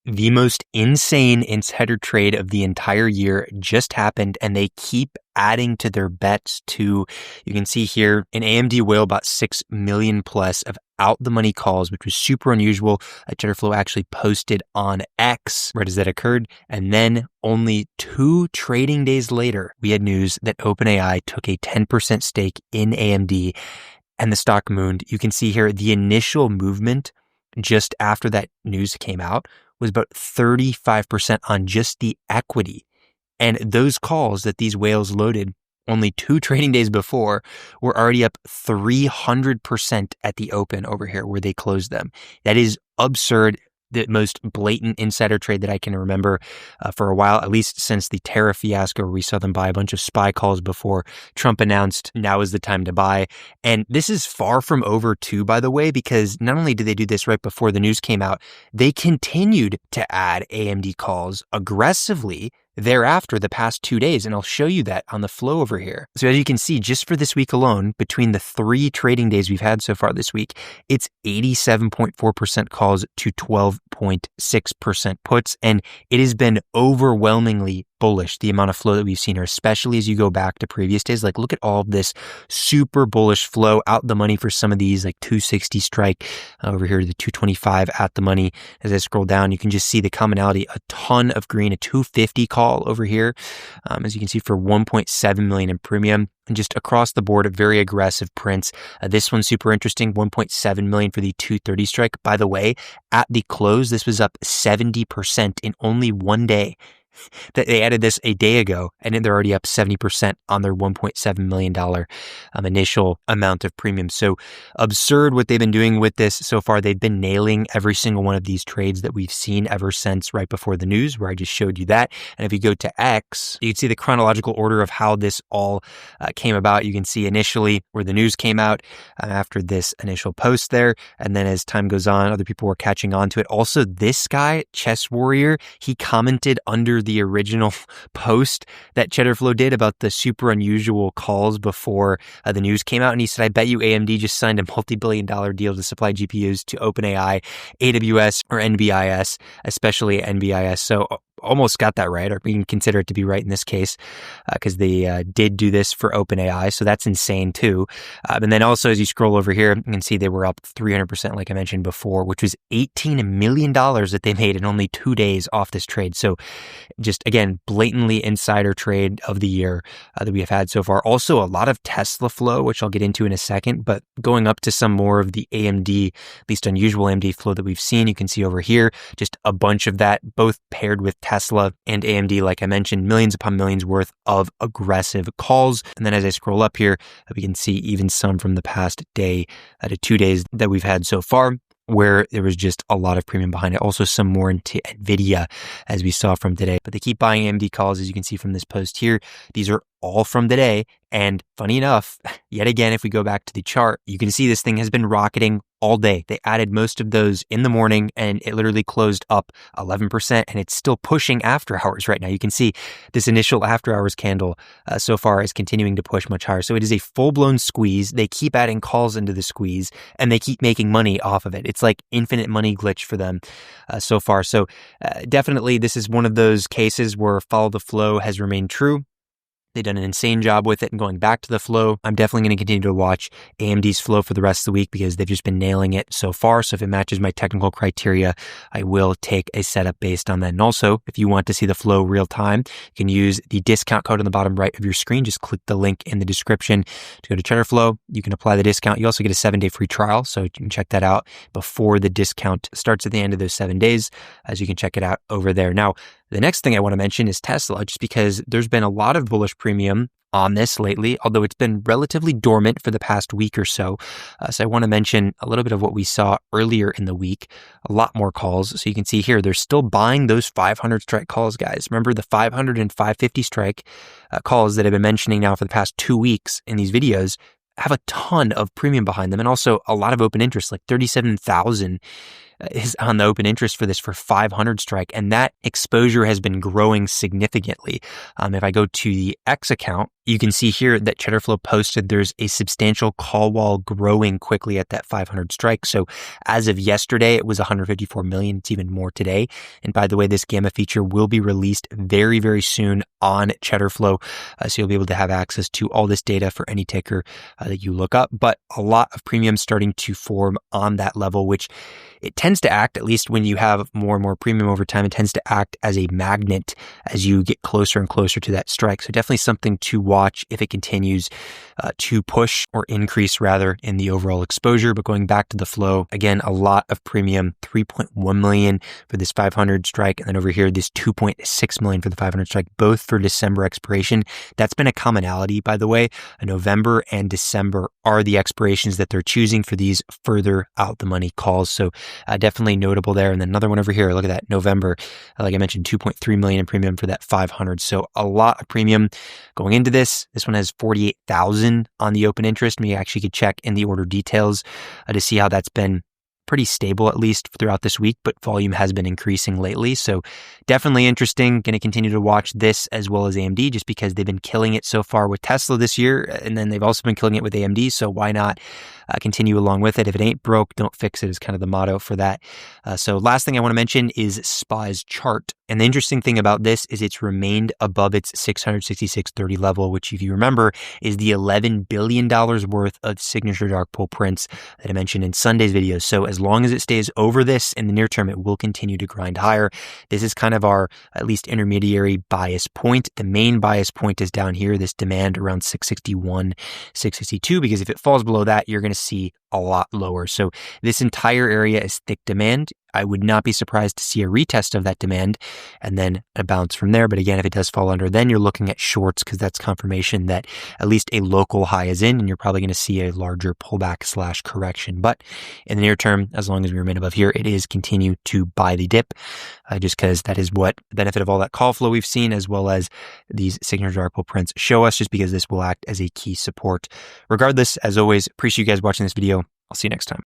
The most insane insider trade of the entire year just happened, and they keep adding to their bets too. You can see here an AMD whale about 6 million plus of out the money calls, which was super unusual. Cheddar Flow actually posted on X right as that occurred. And then only 2 trading days later, we had news that OpenAI took a 10% stake in AMD and the stock mooned. You can see here the initial movement just after that news came out was about 35% on just the equity. And those calls that these whales loaded only 2 trading days before were already up 300% at the open over here where they closed them. That is absurd. The most blatant insider trade that I can remember for a while, at least since the tariff fiasco where we saw them buy a bunch of SPY calls before Trump announced now is the time to buy. And this is far from over too, by the way, because not only did they do this right before the news came out, they continued to add AMD calls aggressively thereafter the past 2 days. And I'll show you that on the flow over here. So as you can see, just for this week alone, between the 3 trading days we've had so far this week, it's 87.4% calls to 12.6% puts. And it has been overwhelmingly bullish, the amount of flow that we've seen here, especially as you go back to previous days. Like, look at all of this super bullish flow out the money for some of these, like 260 strike over here to the 225 at the money. As I scroll down, you can just see the commonality, a ton of green, a 250 call over here. As you can see, for 1.7 million in premium. And just across the board, very aggressive prints. This one's super interesting, 1.7 million for the 230 strike. By the way, at the close, this was up 70% in only 1 day. That they added this a day ago, and then they're already up 70% on their $1.7 million initial amount of premium. So absurd what they've been doing with this so far. They've been nailing every single one of these trades that we've seen ever since right before the news, where I just showed you that. And if you go to X, you can see the chronological order of how this all came about. You can see initially where the news came out after this initial post there. And then as time goes on, other people were catching on to it. Also, this guy, Chess Warrior, he commented under the original post that Cheddar Flow did about the super unusual calls before the news came out. And he said, I bet you AMD just signed a multi-billion-dollar deal to supply GPUs to OpenAI, AWS, or NBIS, especially NBIS. So almost got that right, or we can consider it to be right in this case, because they did do this for OpenAI. So that's insane too. And then also, as you scroll over here, you can see they were up 300%, like I mentioned before, which was $18 million that they made in only 2 days off this trade. So just, again, blatantly insider trade of the year that we have had so far. Also, a lot of Tesla flow, which I'll get into in a second, but going up to some more of the AMD, at least unusual AMD flow that we've seen, you can see over here, just a bunch of that, both paired with Tesla and AMD, like I mentioned, millions upon millions worth of aggressive calls. And then as I scroll up here, we can see even some from the past day to 2 days that we've had so far, where there was just a lot of premium behind it. Also some more into NVIDIA, as we saw from today. But they keep buying AMD calls, as you can see from this post here. These are all from today. And funny enough, yet again, if we go back to the chart, you can see this thing has been rocketing all day. They added most of those in the morning, and it literally closed up 11%, and it's still pushing after hours right now. You can see this initial after hours candle so far is continuing to push much higher. So it is a full-blown squeeze. They keep adding calls into the squeeze, and they keep making money off of it. It's like infinite money glitch for them so far. So definitely this is one of those cases where follow the flow has remained true. They've done an insane job with it and going back to the flow. I'm definitely going to continue to watch AMD's flow for the rest of the week because they've just been nailing it so far. So if it matches my technical criteria, I will take a setup based on that. And also, if you want to see the flow real time, you can use the discount code on the bottom right of your screen. Just click the link in the description to go to Cheddar Flow. You can apply the discount. You also get a 7-day free trial. So you can check that out before the discount starts at the end of those 7 days, as you can check it out over there. Now, the next thing I want to mention is Tesla, just because there's been a lot of bullish premium on this lately, although it's been relatively dormant for the past week or so. So I want to mention a little bit of what we saw earlier in the week, a lot more calls. So you can see here, they're still buying those 500 strike calls, guys. Remember the 500 and 550 strike calls that I've been mentioning now for the past 2 weeks in these videos have a ton of premium behind them, and also a lot of open interest, like 37,000 is on the open interest for this for 500 strike, and that exposure has been growing significantly. If I go to the X account, you can see here that Cheddar Flow posted there's a substantial call wall growing quickly at that 500 strike. So as of yesterday, it was 154 million. It's even more today. And by the way, this gamma feature will be released very, very soon on Cheddar Flow. So you'll be able to have access to all this data for any ticker that you look up. But a lot of premium starting to form on that level, which it tends to act, at least when you have more and more premium over time, it tends to act as a magnet as you get closer and closer to that strike. So definitely something to watch if it continues to push or increase rather in the overall exposure. But going back to the flow, again, a lot of premium, 3.1 million for this 500 strike. And then over here, this 2.6 million for the 500 strike, both for December expiration. That's been a commonality, by the way. November and December are the expirations that they're choosing for these further out the money calls. So definitely notable there. And then another one over here, look at that, November, like I mentioned, 2.3 million in premium for that 500. So a lot of premium going into this. This one has 48,000 on the open interest. We actually could check in the order details to see how that's been pretty stable, at least throughout this week, but volume has been increasing lately. So definitely interesting. Going to continue to watch this as well as AMD just because they've been killing it so far with Tesla this year. And then they've also been killing it with AMD. So why not continue along with it? If it ain't broke, don't fix it is kind of the motto for that. So last thing I want to mention is SPY's chart. And the interesting thing about this is it's remained above its 666.30 level, which if you remember is the $11 billion worth of signature dark pool prints that I mentioned in Sunday's video. So as long as it stays over this in the near term, it will continue to grind higher. This is kind of our at least intermediary bias point. The main bias point is down here, this demand around 661, 662, because if it falls below that, you're going to see a lot lower. So this entire area is thick demand. I would not be surprised to see a retest of that demand and then a bounce from there. But again, if it does fall under, then you're looking at shorts because that's confirmation that at least a local high is in and you're probably going to see a larger pullback / correction. But in the near term, as long as we remain above here, it is continue to buy the dip just because that is what the benefit of all that call flow we've seen as well as these signature dark pool prints show us, just because this will act as a key support. Regardless, as always, appreciate you guys watching this video. I'll see you next time.